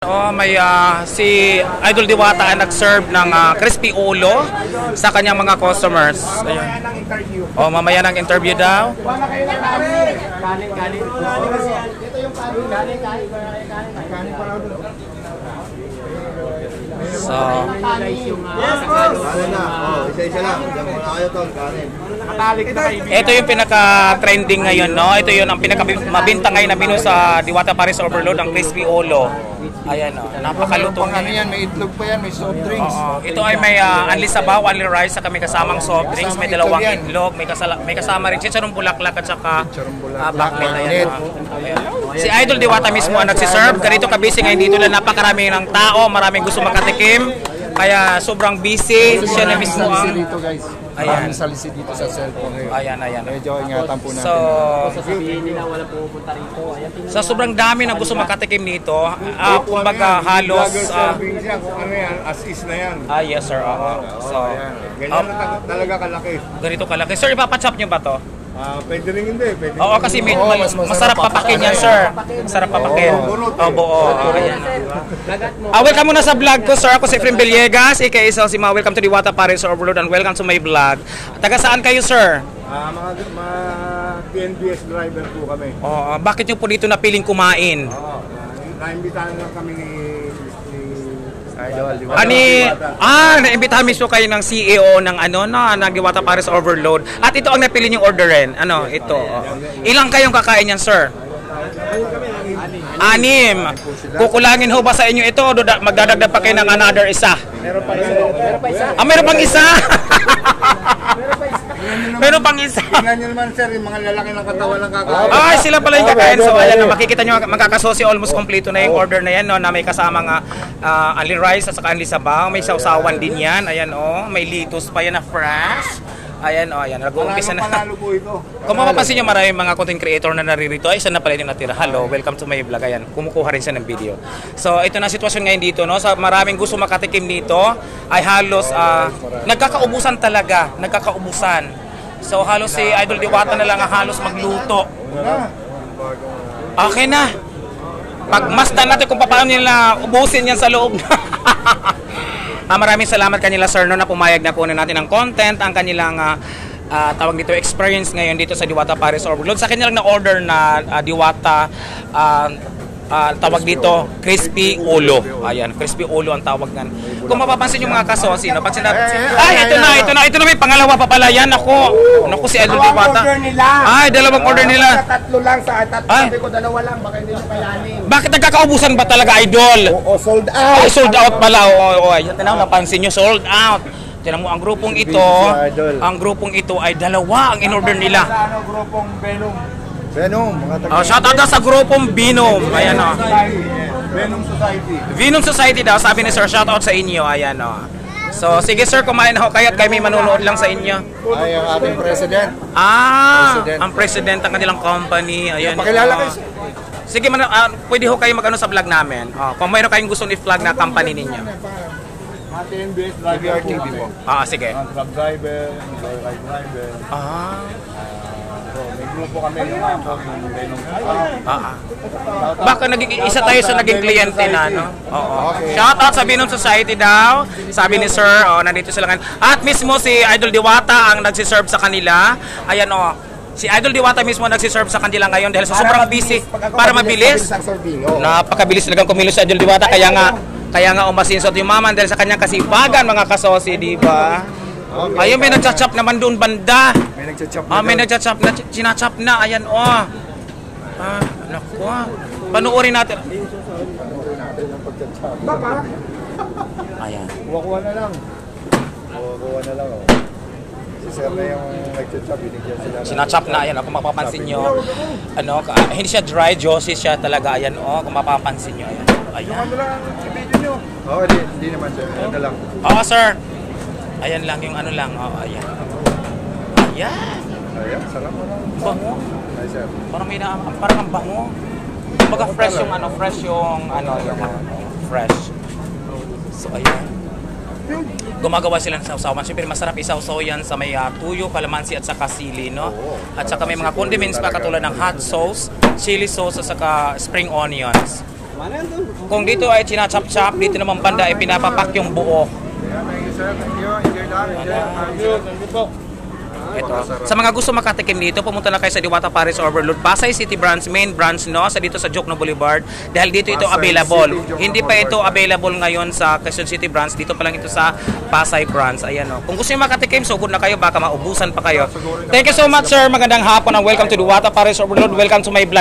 May si Idol Diwata ay nag-serve ng crispy ulo sa kanyang mga customers. Ayan. Mamaya ng interview daw. So, ito yung pinaka-trending ngayon, no? Ito yung ang pinaka-mabinta ngayon na menu sa Diwata Paris Overload, ang crispy ulo. Ayan, no? Napakalutong yan. May itlog pa yan, may soft drinks. Ito ay may only sabaw, only rice, saka may kasamang soft drinks, may dalawang itlog, may kasama rin chicharong bulaklak at saka bakmet. Ayan, si Idol Diwata mismo ang nagsiserve. Ganito ka-busy ngayon dito na napakarami ng tao, maraming gusto makatikim. Kaya sobrang busy. Siya na mismo ang... Ayan. Salisi dito sa cellphone ngayon. Ayan. Medyo ingatan po natin. So, sasabihin nila wala pupunta rito. Sa sobrang dami na gusto makatikim nito, kumbaga halos... kung ano yan, as is na yan. Yes sir. So, ganyan na talaga kalaki. Ganito kalaki. Sir, ipapachop nyo ba to? Pwede rin hindi. Pwede Oo, kasi masarap papakin yan, sir. Masarap papakin. Buo. Ayan. Welcome muna sa vlog ko, sir. Ako si Efrem Villegas, aka Sima. Welcome to Diwata Paris Overload and welcome to my vlog. Taga saan kayo, sir? Mga PNBS driver po kami. Bakit nyo po dito napiling kumain? Naimbitahan lang kami ni Idol naimbitahan mismo kayo ng CEO ng ng Diwata Paris Overload. At ito ang napili niyong orderin. Ito. Ilang kayong kakain yan, sir? 6. Kukulangin ho ba sa inyo ito? Magdadagdag pa kayo ng another isa? Meron pa isa. Meron pang isa? Meron pang isa. Tingnan nyo naman, sir, yung mga lalaki ng katawan ng kakain. Sila pala yung kakain. So, ayan, makikita nyo, magkakasosi almost kompleto na yung order na yan, no, na may kasama nga only rice at saka only sabaw. May sausawan din yan. Ayan, may litos pa yan na fresh. Ayan, nag-uumpisa na. Kung mapapansin nyo, maraming mga content creator na naririto. Ay, isa na pala yung natira. Hello, welcome to my vlog. Ayan, kumukuha rin siya ng video. So, ito na sitwasyon ngayon dito, no? Sa maraming gusto makatikim dito, ay halos, nagkakaubusan talaga. Nagkakaubusan. So, halos si Idol Diwata na lang halos magluto. Okay na. Pagmasdan natin kung paano nila ubusin yan sa loob. Maraming salamat kanila, sir, no, na pumayag na kunin natin ang content, ang kanilang tawag dito experience ngayon dito sa Diwata Paris Overload. Sa kanilang na-order na Diwata tawag dito crispy ulo. Ayan, crispy ulo ang tawag nan. Kung mapapansin yung mga kasosi, no, pag sinabi, ito na may pangalawa pa pala yan. Naku si Idol Diwata. Dalawang order nila. Tatlo lang sa tatlo. Ko dalawa lang, baka hindi kayanin. Bakit nagkakaubusan ba talaga, Idol? Sold out. Sold out pala. Ayan, napansin nyo, sold out. Tinan mo, ang grupong ito ay dalawa ang in-order nila. Grupong Venom. Shout out daw sa grupong Venom. Ayan, Venom Society. Venom Society daw, sabi ni sir, shout out sa inyo. Ayan, So, sige sir, kumain na ho kayo at kayo may manunood lang sa inyo. Ay, ang ating president. Ang president ng kanilang company. Ayan. Pakilala kayo. Sige, pwede ho kayo mag-ano sa vlog namin. Kung mayroon kayong gusto i-vlog na company ninyo. TNBS driver TV po. Sige. Truck driver, ride driver. May grupo kami yung Venom. Baka isa tayo sa naging kliyente na, no? Shout out sa Venom Society daw. Sabi ni sir, nandito sila ngayon. At mismo si Idol Diwata ang nagsiserve sa kanila. Ayan, si Idol Diwata mismo nagsiserve sa kanila ngayon dahil sa sobrang busy. Para mabilis. Napakabilis talagang kumilos si Idol Diwata. Kaya nga umasinsot yung maman dahil sa kanyang kasipagan, mga kasosi, di ba? Ayun, may nagcha-chop naman doon banda. May nagcha-chop na, sinachop na. Ayan, naku. Panuorin natin. Baka? Ayan. Kuha na lang. Si sir na yung nagcha-chop, binigyan sila. Sinachop na, ayan, kung mapapansin nyo. Hindi siya dry, juicy siya talaga. Ayan, kung mapapansin nyo. Ayan. Ano lang, i-video nyo. Hindi naman sir. Ano lang. Sir. Ayan lang yung ayan. Ayan, sarap mo lang. Bango. Ay, sir. Parang ang bango. Kumbaga fresh yung fresh. So, ayan. Gumagawa sila ng sausawan. Siyempre, masarap isawsaw yan sa may tuyo, kalamansi at saka sili, no? At saka may mga condiments pa katulad ng hot sauce, chili sauce at saka spring onions. Kung dito ay chinachop-chop, dito naman banda ay pinapapak yung buo. Thank you, sir. Thank you. Enjoy lang. Thank you. Thank you po. Ito. Sa mga gusto makatikim dito, pumunta na kayo sa Diwata Paris Overload, Pasay City branch, main branch, no, sa dito sa Jokno Boulevard. Dahil dito ito Pasay available. City, Jokno Hindi pa ito Boulevard. available ngayon sa Quezon City branch. Dito pa lang ito sa Pasay branch. Ayan, no. Kung gusto niyo makatikim, sugod na kayo, baka maubusan pa kayo. Thank you so much, sir. Magandang hapon and welcome to Diwata Paris Overload. Welcome to my vlog.